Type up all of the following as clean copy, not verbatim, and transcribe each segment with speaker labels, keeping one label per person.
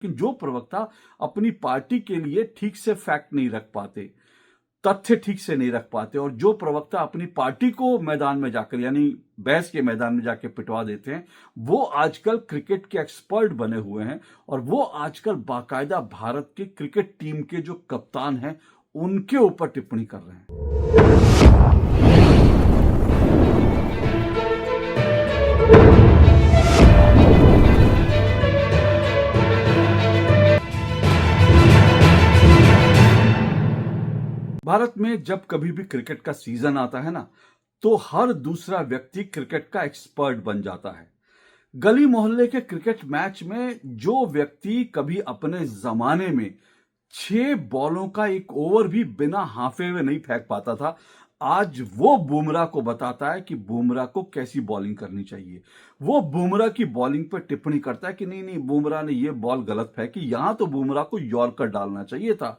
Speaker 1: लेकिन जो प्रवक्ता अपनी पार्टी के लिए ठीक से फैक्ट नहीं रख पाते, तथ्य ठीक से नहीं रख पाते, और जो प्रवक्ता अपनी पार्टी को मैदान में जाकर यानी बहस के मैदान में जाकर पिटवा देते हैं, वो आजकल क्रिकेट के एक्सपर्ट बने हुए हैं और वो आजकल बाकायदा भारत की क्रिकेट टीम के जो कप्तान हैं उनके ऊपर टिप्पणी कर रहे हैं। भारत में जब कभी भी क्रिकेट का सीजन आता है ना, तो हर दूसरा व्यक्ति क्रिकेट का एक्सपर्ट बन जाता है। गली मोहल्ले के क्रिकेट मैच में जो व्यक्ति कभी अपने जमाने में 6 बॉलों का एक ओवर भी बिना हाफे हुए नहीं फेंक पाता था, आज वो बुमराह को बताता है कि बुमराह को कैसी बॉलिंग करनी चाहिए। वो बुमराह की बॉलिंग पर टिप्पणी करता है कि नहीं नहीं, बुमराह ने ये बॉल गलत फेंकी, यहां तो बुमराह को यॉर्कर डालना चाहिए था।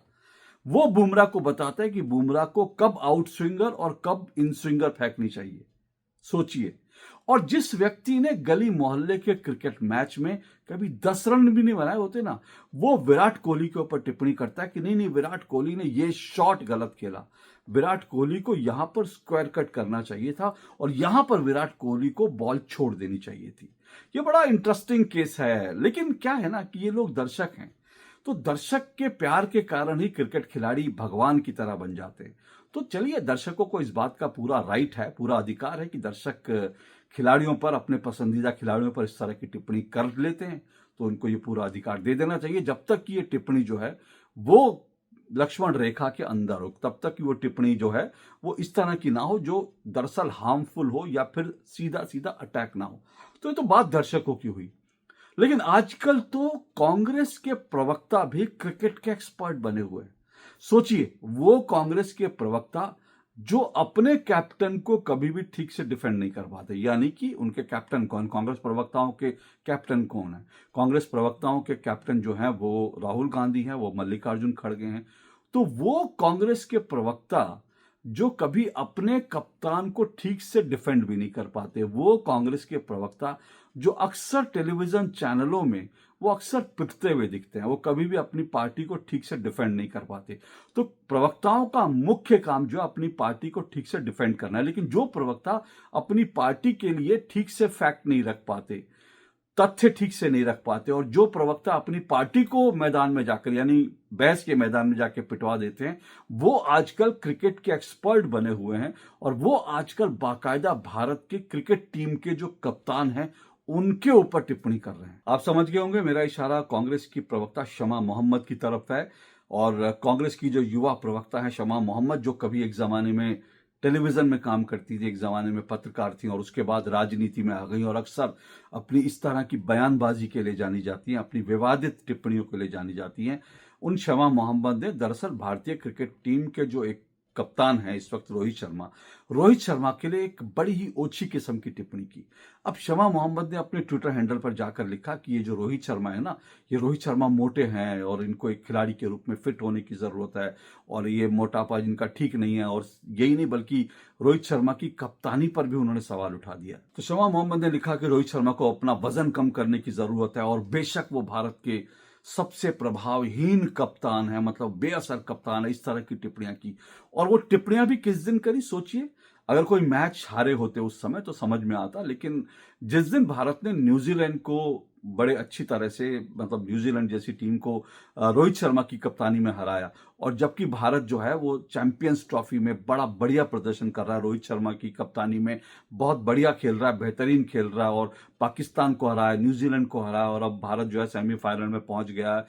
Speaker 1: वो बुमराह को बताता है कि बुमराह को कब आउट स्विंगर और कब इन स्विंगर फेंकनी चाहिए। सोचिए। और जिस व्यक्ति ने गली मोहल्ले के क्रिकेट मैच में कभी 10 रन भी नहीं बनाए होते ना, वो विराट कोहली के ऊपर टिप्पणी करता है कि नहीं नहीं, विराट कोहली ने ये शॉट गलत खेला, विराट कोहली को यहां पर स्क्वायर कट करना चाहिए था और यहां पर विराट कोहली को बॉल छोड़ देनी चाहिए थी। ये बड़ा इंटरेस्टिंग केस है। लेकिन क्या है ना कि ये लोग दर्शक हैं, तो दर्शक के प्यार के कारण ही क्रिकेट खिलाड़ी भगवान की तरह बन जाते हैं। तो चलिए, दर्शकों को इस बात का पूरा राइट है, पूरा अधिकार है कि दर्शक खिलाड़ियों पर, अपने पसंदीदा खिलाड़ियों पर इस तरह की टिप्पणी कर लेते हैं, तो उनको ये पूरा अधिकार दे देना चाहिए, जब तक कि ये टिप्पणी जो है वो लक्ष्मण रेखा के अंदर हो, तब तक कि वो टिप्पणी जो है वो इस तरह की ना हो जो दरअसल हार्मफुल हो या फिर सीधा सीधा अटैक ना हो। तो ये तो बात दर्शकों की हुई। लेकिन आजकल तो कांग्रेस के प्रवक्ता भी क्रिकेट के एक्सपर्ट बने हुए हैं। सोचिए, वो कांग्रेस के प्रवक्ता जो अपने कैप्टन को कभी भी ठीक से डिफेंड नहीं कर पाते, यानी कि उनके कैप्टन कौन, कांग्रेस प्रवक्ताओं के कैप्टन कौन है? कांग्रेस प्रवक्ताओं के कैप्टन जो हैं वो राहुल गांधी हैं, वो मल्लिकार्जुन खड़गे हैं। तो वो कांग्रेस के प्रवक्ता जो कभी अपने कप्तान को ठीक से डिफेंड भी नहीं कर पाते, वो कांग्रेस के प्रवक्ता जो अक्सर टेलीविजन चैनलों में वो अक्सर पिटते हुए दिखते हैं, वो कभी भी अपनी पार्टी को ठीक से डिफेंड नहीं कर पाते। तो प्रवक्ताओं का मुख्य काम जो है अपनी पार्टी को ठीक से डिफेंड करना है, लेकिन जो प्रवक्ता अपनी पार्टी के लिए ठीक से फैक्ट नहीं रख पाते, तथ्य ठीक से नहीं रख पाते, और जो प्रवक्ता अपनी पार्टी को मैदान में जाकर यानी बहस के मैदान में जाकर पिटवा देते हैं, वो आजकल क्रिकेट के एक्सपर्ट बने हुए हैं और वो आजकल बाकायदा भारत की क्रिकेट टीम के जो कप्तान हैं उनके ऊपर टिप्पणी कर रहे हैं। आप समझ गए होंगे मेरा इशारा कांग्रेस की प्रवक्ता शमा मोहम्मद की तरफ है। और कांग्रेस की जो युवा प्रवक्ता है शमा मोहम्मद, जो कभी एक जमाने में टेलीविजन में काम करती थी, एक जमाने में पत्रकार थी और उसके बाद राजनीति में आ गई और अक्सर अपनी इस तरह की बयानबाजी के लिए जानी जाती हैं, अपनी विवादित टिप्पणियों के लिए जानी जाती हैं। उन शमा मोहम्मद ने दरअसल भारतीय क्रिकेट टीम के जो एक कप्तान है इस वक्त, रोहित शर्मा के लिए एक बड़ी ही ओछी किस्म की टिप्पणी की। अब शमा मोहम्मद ने अपने ट्विटर हैंडल पर जाकर लिखा कि ये जो रोहित शर्मा है ना, ये रोहित शर्मा मोटे हैं और इनको एक खिलाड़ी के रूप में फिट होने की जरूरत है और ये मोटापा जिनका ठीक नहीं है। और यही नहीं बल्कि रोहित शर्मा की कप्तानी पर भी उन्होंने सवाल उठा दिया। तो शमा मोहम्मद ने लिखा कि रोहित शर्मा को अपना वजन कम करने की जरूरत है और बेशक वो भारत के सबसे प्रभावहीन कप्तान है, मतलब बेअसर कप्तान है। इस तरह की टिप्पणियां की, और वो टिप्पणियां भी किस दिन करी सोचिए। अगर कोई मैच हारे होते उस समय तो समझ में आता, लेकिन जिस दिन भारत ने न्यूजीलैंड को बड़े अच्छी तरह से, मतलब न्यूजीलैंड जैसी टीम को रोहित शर्मा की कप्तानी में हराया, और जबकि भारत जो है वो चैंपियंस ट्रॉफी में बड़ा बढ़िया प्रदर्शन कर रहा है, रोहित शर्मा की कप्तानी में बहुत बढ़िया खेल रहा है, बेहतरीन खेल रहा है और पाकिस्तान को हराया, न्यूजीलैंड को हराया और अब भारत जो है सेमीफाइनल में पहुंच गया है।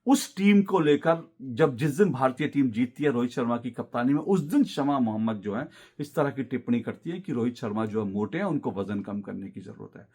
Speaker 1: उस टीम को लेकर जिस दिन भारतीय टीम जीतती है रोहित शर्मा की कप्तानी में, उस दिन शमा मोहम्मद जो है इस तरह की टिप्पणी करती है कि रोहित शर्मा जो है मोटे हैं, उनको वजन कम करने की जरूरत है।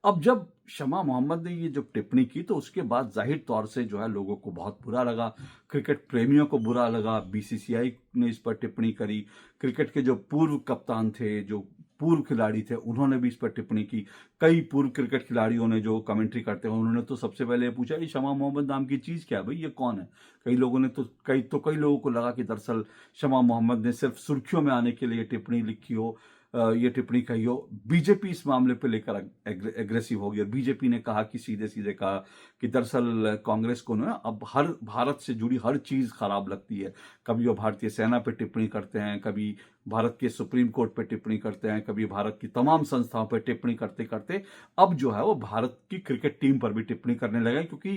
Speaker 1: अब जब शमा मोहम्मद ने ये जो टिप्पणी की तो उसके बाद जाहिर तौर से जो है लोगों को बहुत बुरा लगा, क्रिकेट प्रेमियों को बुरा लगा, बीसीसीआई ने इस पर टिप्पणी करी, क्रिकेट के जो पूर्व कप्तान थे, जो पूर्व खिलाड़ी थे, उन्होंने भी इस पर टिप्पणी की। कई पूर्व क्रिकेट खिलाड़ियों ने जो कमेंट्री करते हैं उन्होंने तो सबसे पहले पूछा ये शमा मोहम्मद नाम की चीज क्या है भाई, ये कौन है? कई लोगों ने तो कई लोगों को लगा कि दरअसल शमा मोहम्मद ने सिर्फ सुर्खियों में आने के लिए टिप्पणी लिखी हो, ये टिप्पणी कही हो। बीजेपी इस मामले पे लेकर एग्रेसिव हो गई और बीजेपी ने कहा कि सीधे सीधे कहा कि दरअसल कांग्रेस को ना अब हर भारत से जुड़ी हर चीज खराब लगती है। कभी वो भारतीय सेना पे टिप्पणी करते हैं, कभी भारत के सुप्रीम कोर्ट पे टिप्पणी करते हैं, कभी भारत की तमाम संस्थाओं पे टिप्पणी करते करते अब जो है वो भारत की क्रिकेट टीम पर भी टिप्पणी करने लगे, क्योंकि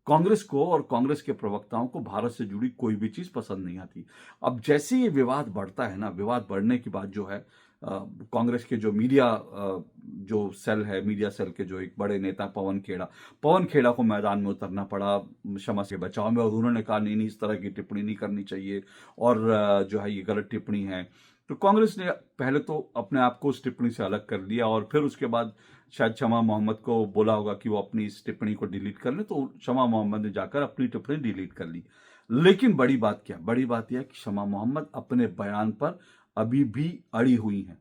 Speaker 1: कांग्रेस को और कांग्रेस के प्रवक्ताओं को भारत से जुड़ी कोई भी चीज पसंद नहीं आती। अब जैसे ये विवाद बढ़ता है ना, विवाद बढ़ने के बाद जो है कांग्रेस के जो मीडिया जो सेल है, मीडिया सेल के जो एक बड़े नेता पवन खेड़ा को मैदान में उतरना पड़ा शमा से बचाव में, और उन्होंने कहा नहीं नहीं, इस तरह की टिप्पणी नहीं करनी चाहिए और जो है ये गलत टिप्पणी है। तो कांग्रेस ने पहले तो अपने आप को उस टिप्पणी से अलग कर लिया और फिर उसके बाद शायद शमा मोहम्मद को बोला होगा कि वो अपनी इस टिप्पणी को डिलीट कर ले, तो शमा मोहम्मद ने जाकर अपनी टिप्पणी डिलीट कर ली। लेकिन बड़ी बात यह है कि शमा मोहम्मद अपने बयान पर अभी भी अड़ी हुई हैं।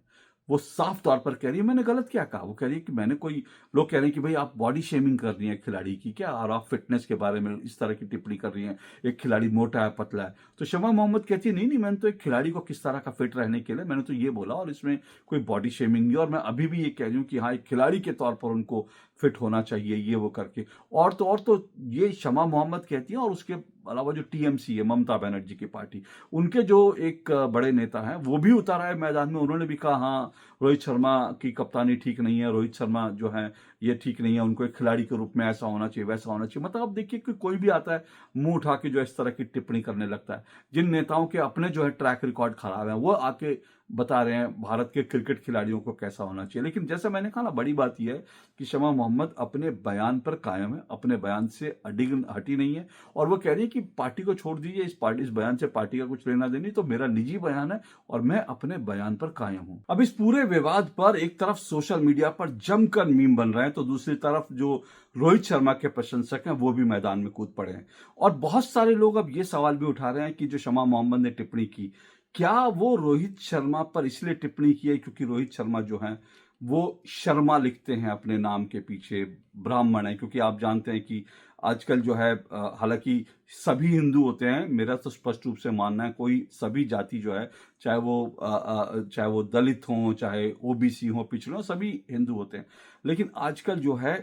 Speaker 1: वो साफ तौर पर कह रही है मैंने गलत क्या कहा। वो कह रही है कि मैंने कोई, लोग कह रहे हैं कि भाई आप बॉडी शेमिंग कर रही हैं खिलाड़ी की क्या, और आप फिटनेस के बारे में इस तरह की टिप्पणी कर रही हैं, एक खिलाड़ी मोटा है पतला है। तो शमा मोहम्मद कहती है नहीं नहीं, मैंने तो एक खिलाड़ी को किस तरह का फिट रहने के लिए मैंने तो ये बोला, और इसमें कोई बॉडी शेमिंग नहीं, और मैं अभी भी ये कह रही हूँ कि हाँ एक खिलाड़ी के तौर पर उनको फिट होना चाहिए, ये वो करके। और तो ये शमा मोहम्मद कहती है, और उसके अलावा जो टीएमसी है, ममता बनर्जी की पार्टी, उनके जो एक बड़े नेता हैं वो भी उतर आए मैदान में। उन्होंने भी कहा हाँ रोहित शर्मा की कप्तानी ठीक नहीं है, रोहित शर्मा जो है ये ठीक नहीं है, उनको एक खिलाड़ी के रूप में ऐसा होना चाहिए वैसा होना चाहिए। मतलब अब देखिए कि कोई भी आता है मुंह उठा के जो इस तरह की टिप्पणी करने लगता है। जिन नेताओं के अपने जो है ट्रैक रिकॉर्ड खराब है वो आके बता रहे हैं भारत के क्रिकेट खिलाड़ियों को कैसा होना चाहिए। लेकिन जैसा मैंने कहा ना, बड़ी बात यह है कि शमा मोहम्मद अपने बयान पर कायम है, अपने बयान से हटी नहीं है, और वो कह रही है कि पार्टी को छोड़ दीजिए, इस बयान से पार्टी का कुछ लेना देनी, तो मेरा निजी बयान है और मैं अपने बयान पर कायम हूं। अब इस पूरे विवाद पर एक तरफ सोशल मीडिया पर जमकर मीम बन रहे हैं, तो दूसरी तरफ जो रोहित शर्मा के प्रशंसक हैं वो भी मैदान में कूद पड़े हैं। और बहुत सारे लोग अब ये सवाल भी उठा रहे हैं कि जो शमा मोहम्मद ने टिप्पणी की, क्या वो रोहित शर्मा पर इसलिए टिप्पणी की है क्योंकि रोहित शर्मा जो है वो शर्मा लिखते हैं अपने नाम के पीछे, ब्राह्मण है। क्योंकि आप जानते हैं कि आजकल जो है हालांकि सभी हिंदू होते हैं, मेरा तो स्पष्ट रूप से मानना है, कोई सभी जाति जो है चाहे वो दलित हों, चाहे ओबीसी हों, पिछड़े हों, सभी हिंदू होते हैं। लेकिन आजकल जो है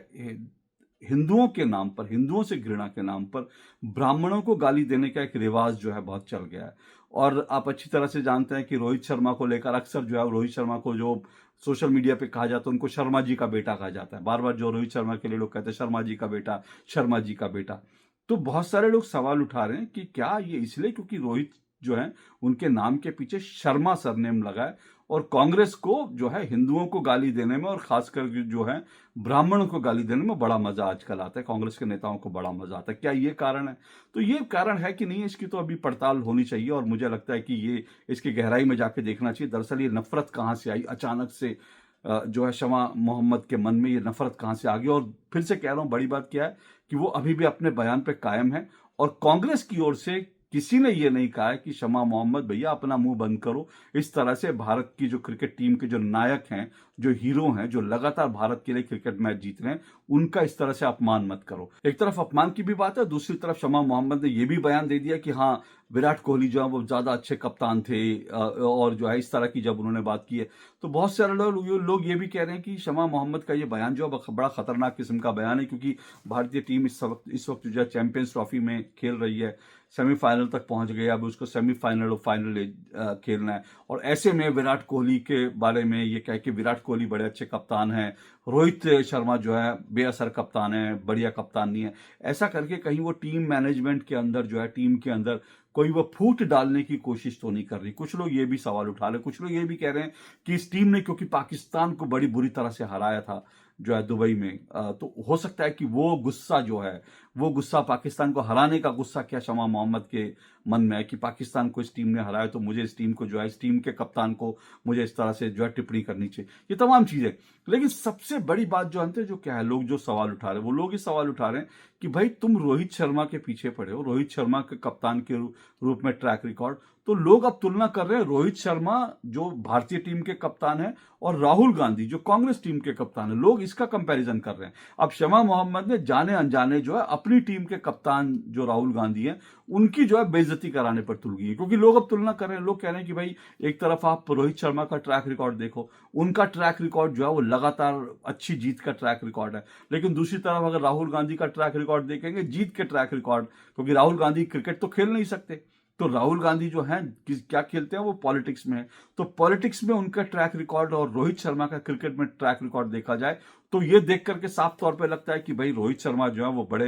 Speaker 1: हिंदुओं के नाम पर, हिंदुओं से घृणा के नाम पर ब्राह्मणों को गाली देने का एक रिवाज जो है बहुत चल गया है। और आप अच्छी तरह से जानते हैं कि रोहित शर्मा को लेकर अक्सर जो है रोहित शर्मा को जो सोशल मीडिया पे कहा जाता है उनको शर्मा जी का बेटा कहा जाता है। बार बार जो रोहित शर्मा के लिए लोग कहते हैं शर्मा जी का बेटा, शर्मा जी का बेटा। तो बहुत सारे लोग सवाल उठा रहे हैं कि क्या ये इसलिए क्योंकि रोहित जो है उनके नाम के पीछे शर्मा सरनेम लगा है, और कांग्रेस को जो है हिंदुओं को गाली देने में और खासकर जो है ब्राह्मणों को गाली देने में बड़ा मजा आजकल आता है, कांग्रेस के नेताओं को बड़ा मजा आता है। क्या ये कारण है? तो ये कारण है कि नहीं, इसकी तो अभी पड़ताल होनी चाहिए, और मुझे लगता है कि ये इसकी गहराई में जाके देखना चाहिए दरअसल ये नफरत कहां से आई अचानक से। जो है शमा मोहम्मद के मन में ये नफरत कहां से आ गई। और फिर से कह रहा हूं, बड़ी बात क्या है कि वो अभी भी अपने बयान पे कायम है, और कांग्रेस की ओर से किसी ने ये नहीं कहा है कि शमा मोहम्मद भैया अपना मुंह बंद करो, इस तरह से भारत की जो क्रिकेट टीम के जो नायक हैं, जो हीरो हैं, जो लगातार भारत के लिए क्रिकेट मैच जीत रहे हैं, उनका इस तरह से अपमान मत करो। एक तरफ अपमान की भी बात है, दूसरी तरफ शमा मोहम्मद ने यह भी बयान दे दिया कि हाँ विराट कोहली जो है वो ज्यादा अच्छे कप्तान थे, और जो है इस तरह की जब उन्होंने बात की है तो बहुत सारे लोग ये भी कह रहे हैं कि शमा मोहम्मद का ये बयान जो है बड़ा खतरनाक किस्म का बयान है, क्योंकि भारतीय टीम इस वक्त जो है चैंपियंस ट्रॉफी में खेल रही है, सेमीफाइनल तक पहुंच गई, अब उसको सेमीफाइनल और फाइनल खेलना है। और ऐसे में विराट कोहली के बारे में ये कह कि विराट कोहली बड़े अच्छे कप्तान हैं, रोहित शर्मा जो है बेअसर कप्तान है, बढ़िया कप्तान नहीं है, ऐसा करके कहीं वो टीम मैनेजमेंट के अंदर जो है, टीम के अंदर कोई वो फूट डालने की कोशिश तो नहीं कर रही। कुछ लोग ये भी सवाल उठा रहे, कुछ लोग ये भी कह रहे हैं कि इस टीम ने क्योंकि पाकिस्तान को बड़ी बुरी तरह से हराया था जो है दुबई में, तो हो सकता है कि वो गुस्सा जो है, वो गुस्सा पाकिस्तान को हराने का गुस्सा क्या शमा मोहम्मद के मन में है कि पाकिस्तान को इस टीम ने हराया तो मुझे इस टीम को जो है, इस टीम के कप्तान को मुझे इस तरह से जो है टिप्पणी करनी चाहिए, ये तमाम चीजें। लेकिन सबसे बड़ी बात जो अंत जो क्या है, लोग जो सवाल उठा रहे हैं वो लोग ये सवाल उठा रहे हैं कि भाई तुम रोहित शर्मा के पीछे पड़े हो, रोहित शर्मा के कप्तान के रूप में ट्रैक रिकॉर्ड, तो लोग अब तुलना कर रहे हैं रोहित शर्मा जो भारतीय टीम के कप्तान है और राहुल गांधी जो कांग्रेस टीम के कप्तान है, लोग इसका कंपैरिजन कर रहे हैं। अब शमा मोहम्मद ने जाने अनजाने जो है अपनी टीम के कप्तान जो राहुल गांधी हैं उनकी जो है बेइज्जती कराने पर तुल गई है। क्योंकि लोग अब तुलना कर रहे हैं, लोग कह रहे हैं कि भाई एक तरफ आप रोहित शर्मा का ट्रैक रिकॉर्ड देखो, उनका ट्रैक रिकॉर्ड जो है वो लगातार अच्छी जीत का ट्रैक रिकॉर्ड है, लेकिन दूसरी तरफ अगर राहुल गांधी का ट्रैक रिकॉर्ड देखेंगे, जीत के ट्रैक रिकॉर्ड, क्योंकि राहुल गांधी क्रिकेट तो खेल नहीं सकते, तो राहुल गांधी जो हैं क्या खेलते हैं, वो पॉलिटिक्स में है। तो पॉलिटिक्स में उनका ट्रैक रिकॉर्ड और रोहित शर्मा का क्रिकेट में ट्रैक रिकॉर्ड देखा जाए तो ये देख करके साफ तौर पे लगता है कि भाई रोहित शर्मा जो है वो बड़े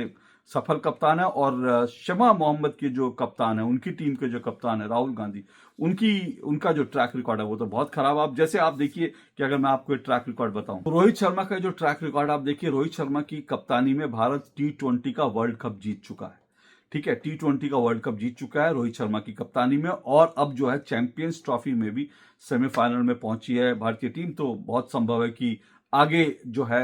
Speaker 1: सफल कप्तान है, और शमा मोहम्मद के जो कप्तान है, उनकी टीम के जो कप्तान है राहुल गांधी, उनका जो ट्रैक रिकॉर्ड है वो तो बहुत खराब। आप जैसे आप देखिए कि अगर मैं आपको एक ट्रैक रिकॉर्ड बताऊं तो रोहित शर्मा का जो ट्रैक रिकॉर्ड आप देखिए, रोहित शर्मा की कप्तानी में भारत T20 का वर्ल्ड कप जीत चुका है। ठीक है, T20 का वर्ल्ड कप जीत चुका है रोहित शर्मा की कप्तानी में, और अब जो है चैंपियंस ट्रॉफी में भी सेमीफाइनल में पहुंची है भारतीय टीम। तो बहुत संभव है कि आगे जो है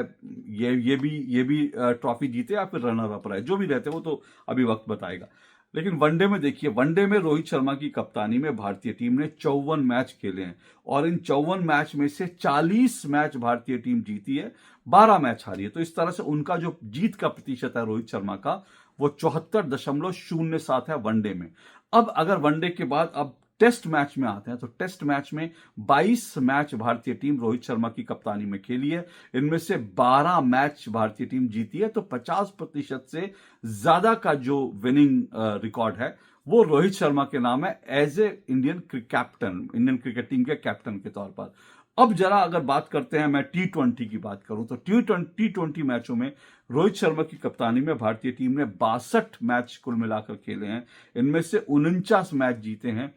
Speaker 1: ये भी ट्रॉफी जीते या फिर रनर अप रहे, जो भी रहते वो तो अभी वक्त बताएगा। लेकिन वनडे में देखिए, वनडे में रोहित शर्मा की कप्तानी में भारतीय टीम ने 54 मैच खेले हैं, और इन 54 मैच में से 40 मैच भारतीय टीम जीती है, 12 मैच हारी है। तो इस तरह से उनका जो जीत का प्रतिशत है रोहित शर्मा का, वो 74.07 है वनडे में। अब अगर वनडे के बाद अब टेस्ट मैच में आते हैं, तो टेस्ट मैच में 22 मैच भारतीय टीम रोहित शर्मा की कप्तानी में खेली है, इनमें से 12 मैच भारतीय टीम जीती है। तो 50% से ज्यादा का जो विनिंग रिकॉर्ड है वो रोहित शर्मा के नाम है as a Indian cricket team के कैप्टन के तौर पर। अब जरा अगर बात करते हैं, मैं T20 की बात करूं तो T20 मैचों में रोहित शर्मा की कप्तानी में भारतीय टीम ने 62 मैच कुल मिलाकर खेले हैं, इनमें से 49 मैच जीते हैं,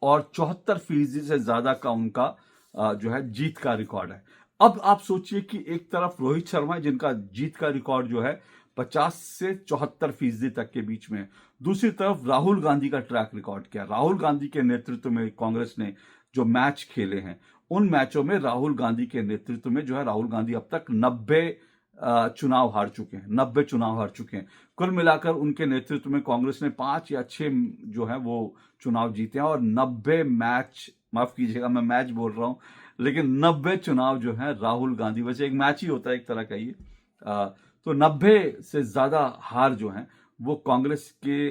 Speaker 1: और 74% से ज्यादा का उनका जो है जीत का रिकॉर्ड है। अब आप सोचिए कि एक तरफ रोहित शर्मा है जिनका जीत का रिकॉर्ड जो है 50 से 74% तक के बीच में है, दूसरी तरफ राहुल गांधी का ट्रैक रिकॉर्ड क्या है। राहुल गांधी के नेतृत्व में कांग्रेस ने जो मैच खेले हैं, उन मैचों में राहुल गांधी के नेतृत्व में जो है राहुल गांधी अब तक 90 चुनाव हार चुके हैं, 90 चुनाव हार चुके हैं। कुल मिलाकर उनके नेतृत्व में कांग्रेस ने 5 या 6 जो है वो चुनाव जीते हैं, और 90 मैच, माफ कीजिएगा मैं मैच बोल रहा हूं, लेकिन 90 चुनाव जो है राहुल गांधी, वैसे एक मैच ही होता है एक तरह का ये, तो 90 से ज्यादा हार जो है वो कांग्रेस के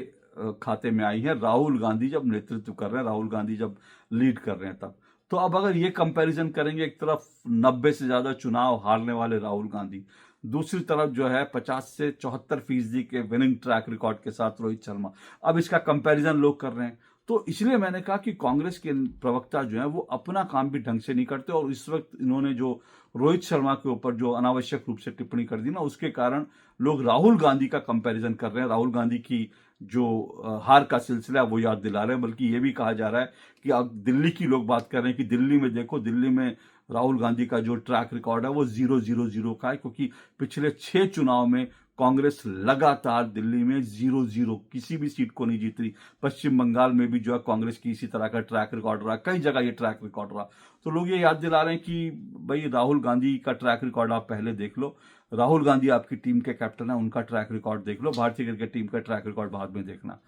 Speaker 1: खाते में आई है, राहुल गांधी जब नेतृत्व कर रहे हैं, राहुल गांधी जब लीड कर रहे हैं तब। तो अब अगर ये कंपैरिजन करेंगे, एक तरफ 90 से ज्यादा चुनाव हारने वाले राहुल गांधी, दूसरी तरफ जो है 50 से 74% के विनिंग ट्रैक रिकॉर्ड के साथ रोहित शर्मा, अब इसका कंपैरिजन लोग कर रहे हैं। तो इसलिए मैंने कहा कि कांग्रेस के प्रवक्ता जो है वो अपना काम भी ढंग से नहीं करते, और इस वक्त इन्होंने जो रोहित शर्मा के ऊपर जो अनावश्यक रूप से टिप्पणी कर दी ना, उसके कारण लोग राहुल गांधी का कंपैरिजन कर रहे हैं, राहुल गांधी की जो हार का सिलसिला है वो याद दिला रहे हैं। बल्कि ये भी कहा जा रहा है कि अब दिल्ली की लोग बात कर रहे हैं कि दिल्ली में देखो, दिल्ली में राहुल गांधी का जो ट्रैक रिकॉर्ड है वो 0-0-0 का है, क्योंकि पिछले 6 चुनाव में कांग्रेस लगातार दिल्ली में 0-0 किसी भी सीट को नहीं जीत रही। पश्चिम बंगाल में भी जो है कांग्रेस की इसी तरह का ट्रैक रिकॉर्ड रहा, कई जगह ये ट्रैक रिकॉर्ड रहा। तो लोग ये याद दिला रहे हैं कि भाई राहुल गांधी का ट्रैक रिकॉर्ड आप पहले देख लो, राहुल गांधी आपकी टीम के कैप्टन है, उनका ट्रैक रिकॉर्ड देख लो, भारतीय क्रिकेट टीम का ट्रैक रिकॉर्ड बाद में देखना।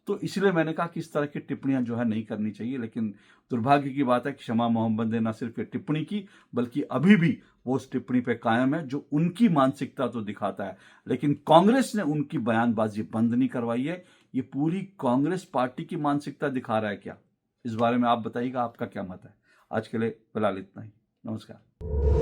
Speaker 1: तो इसलिए मैंने कहा कि इस तरह की टिप्पणियां जो है नहीं करनी चाहिए। लेकिन दुर्भाग्य की बात है कि शमा मोहम्मद ने न सिर्फ ये टिप्पणी की, बल्कि अभी भी वो उस टिप्पणी पे कायम है, जो उनकी मानसिकता तो दिखाता है, लेकिन कांग्रेस ने उनकी बयानबाजी बंद नहीं करवाई है। ये पूरी कांग्रेस पार्टी की मानसिकता दिखा रहा है क्या? इस बारे में आप बताइएगा, आपका क्या मत है। आज के लिए फिलहाल इतना ही। नमस्कार।